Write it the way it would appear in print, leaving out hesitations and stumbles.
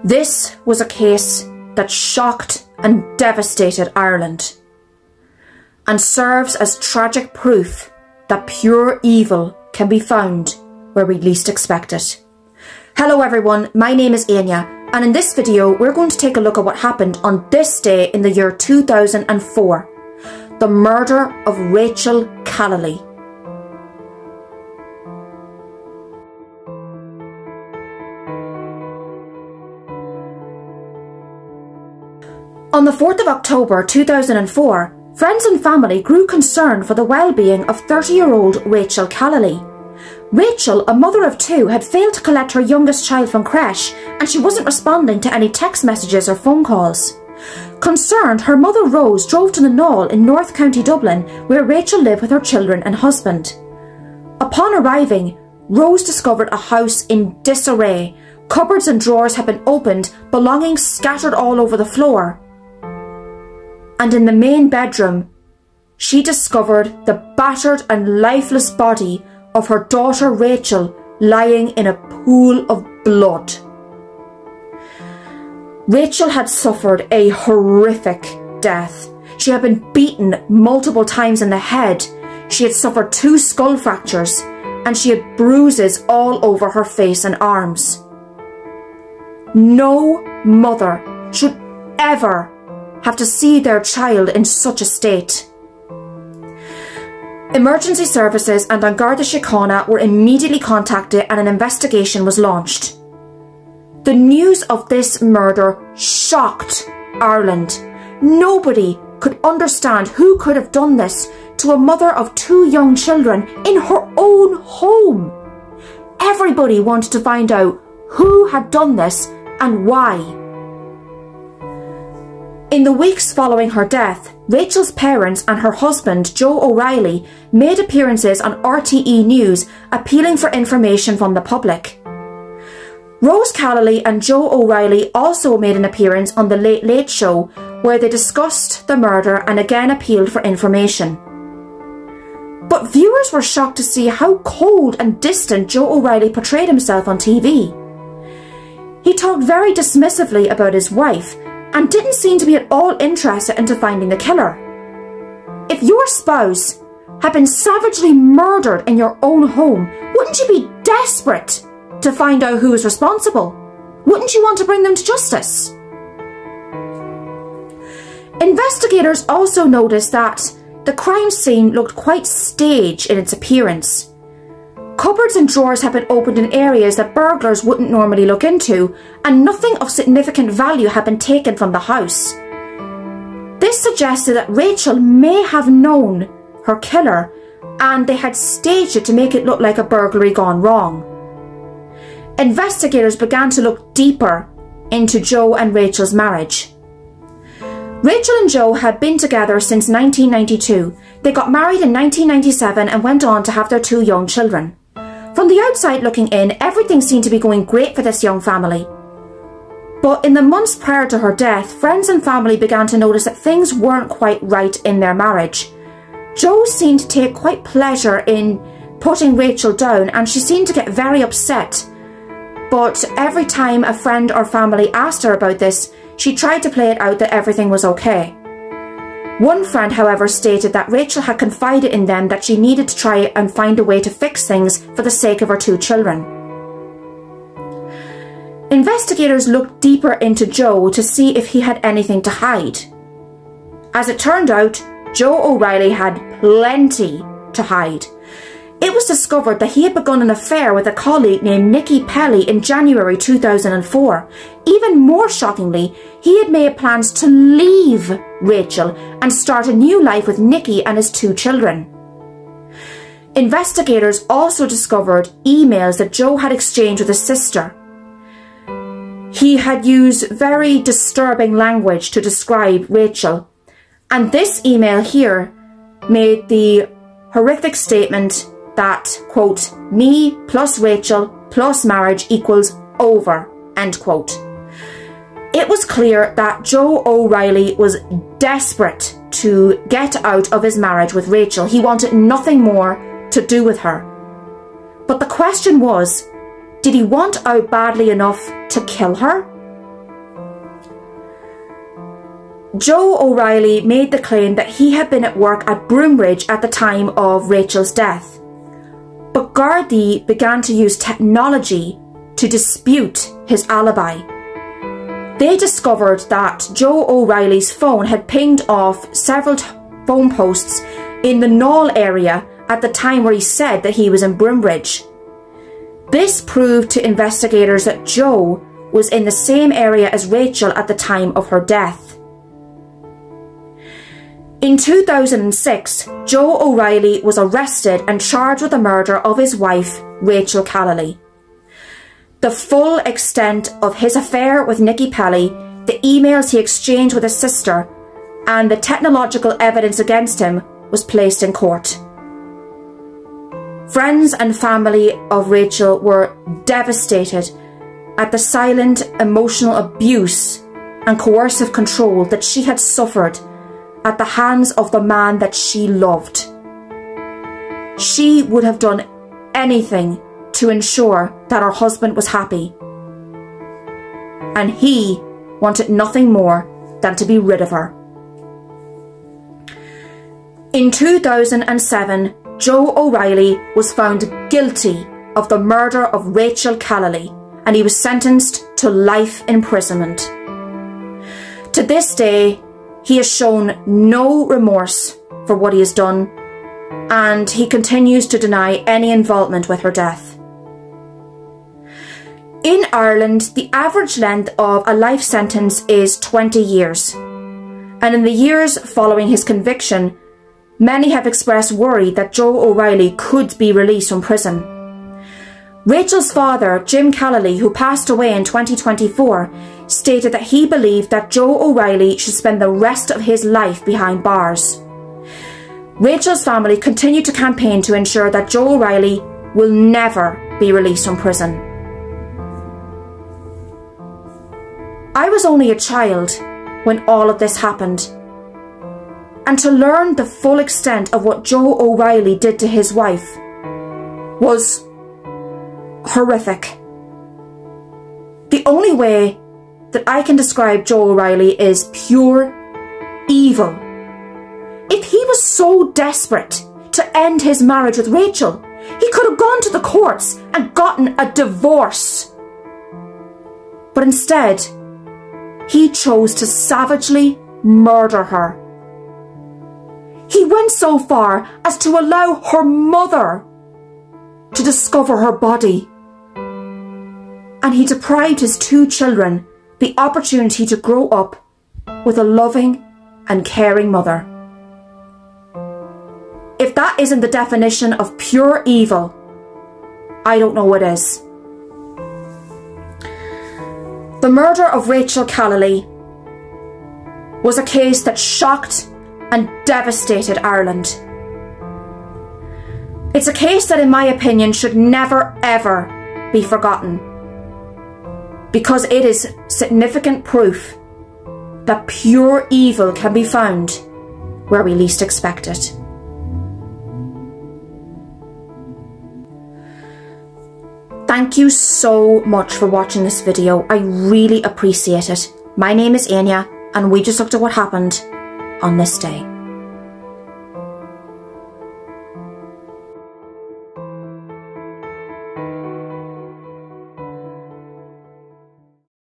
This was a case that shocked and devastated Ireland, and serves as tragic proof that pure evil can be found where we least expect it. Hello everyone, my name is Anya, and in this video we're going to take a look at what happened on this day in the year 2004, the murder of Rachel Callaly. On the 4th of October 2004, friends and family grew concerned for the well-being of 30-year-old Rachel Callaly. Rachel, a mother of two, had failed to collect her youngest child from creche, and she wasn't responding to any text messages or phone calls. Concerned, her mother Rose drove to the Knoll in North County Dublin, where Rachel lived with her children and husband. Upon arriving, Rose discovered a house in disarray. Cupboards and drawers had been opened, belongings scattered all over the floor. And in the main bedroom, she discovered the battered and lifeless body of her daughter Rachel lying in a pool of blood. Rachel had suffered a horrific death. She had been beaten multiple times in the head, she had suffered 2 skull fractures, and she had bruises all over her face and arms. No mother should ever have to see their child in such a state. Emergency services and An Garda Síochána were immediately contacted and an investigation was launched. The news of this murder shocked Ireland. Nobody could understand who could have done this to a mother of 2 young children in her own home. Everybody wanted to find out who had done this and why. In the weeks following her death, Rachel's parents and her husband, Joe O'Reilly, made appearances on RTE News appealing for information from the public. Rose Callaly and Joe O'Reilly also made an appearance on The Late Late Show, where they discussed the murder and again appealed for information. But viewers were shocked to see how cold and distant Joe O'Reilly portrayed himself on TV. He talked very dismissively about his wife, and didn't seem to be at all interested into finding the killer. If your spouse had been savagely murdered in your own home, wouldn't you be desperate to find out who was responsible? Wouldn't you want to bring them to justice? Investigators also noticed that the crime scene looked quite staged in its appearance. Cupboards and drawers had been opened in areas that burglars wouldn't normally look into, and nothing of significant value had been taken from the house. This suggested that Rachel may have known her killer, and they had staged it to make it look like a burglary gone wrong. Investigators began to look deeper into Joe and Rachel's marriage. Rachel and Joe had been together since 1992. They got married in 1997 and went on to have their 2 young children. From the outside looking in, everything seemed to be going great for this young family. But in the months prior to her death, friends and family began to notice that things weren't quite right in their marriage. Joe seemed to take quite pleasure in putting Rachel down, and she seemed to get very upset. But every time a friend or family asked her about this, she tried to play it out that everything was okay. One friend, however, stated that Rachel had confided in them that she needed to try and find a way to fix things for the sake of her 2 children. Investigators looked deeper into Joe to see if he had anything to hide. As it turned out, Joe O'Reilly had plenty to hide. It was discovered that he had begun an affair with a colleague named Nikki Pelly in January 2004. Even more shockingly, he had made plans to leave Rachel and start a new life with Nikki and his 2 children. Investigators also discovered emails that Joe had exchanged with his sister. He had used very disturbing language to describe Rachel, and this email here made the horrific statement that, quote, "me plus Rachel plus marriage equals over," end quote. It was clear that Joe O'Reilly was desperate to get out of his marriage with Rachel. He wanted nothing more to do with her. But the question was, did he want out badly enough to kill her? Joe O'Reilly made the claim that he had been at work at Broombridge at the time of Rachel's death. But Gardaí began to use technology to dispute his alibi. They discovered that Joe O'Reilly's phone had pinged off several phone posts in the Knoll area at the time where he said that he was in Broombridge. This proved to investigators that Joe was in the same area as Rachel at the time of her death. In 2006, Joe O'Reilly was arrested and charged with the murder of his wife, Rachel Callaly. The full extent of his affair with Nikki Pelly, the emails he exchanged with his sister, and the technological evidence against him was placed in court. Friends and family of Rachel were devastated at the silent emotional abuse and coercive control that she had suffered at the hands of the man that she loved. She would have done anything to ensure that her husband was happy, and he wanted nothing more than to be rid of her. In 2007, Joe O'Reilly was found guilty of the murder of Rachel Callaly, and he was sentenced to life imprisonment. To this day, he has shown no remorse for what he has done, and he continues to deny any involvement with her death. In Ireland, the average length of a life sentence is 20 years, and in the years following his conviction, many have expressed worry that Joe O'Reilly could be released from prison. Rachel's father, Jim Callaly, who passed away in 2024, stated that he believed that Joe O'Reilly should spend the rest of his life behind bars. Rachel's family continued to campaign to ensure that Joe O'Reilly will never be released from prison. I was only a child when all of this happened, and to learn the full extent of what Joe O'Reilly did to his wife was horrific. The only way that I can describe Joe O'Reilly is pure evil. If he was so desperate to end his marriage with Rachel, he could have gone to the courts and gotten a divorce. But instead, he chose to savagely murder her. He went so far as to allow her mother to discover her body. And he deprived his 2 children the opportunity to grow up with a loving and caring mother. If that isn't the definition of pure evil, I don't know what is. The murder of Rachel Callaly was a case that shocked and devastated Ireland. It's a case that, in my opinion, should never ever be forgotten, because it is significant proof that pure evil can be found where we least expect it. Thank you so much for watching this video. I really appreciate it. My name is Anya, and we just looked at what happened on this day.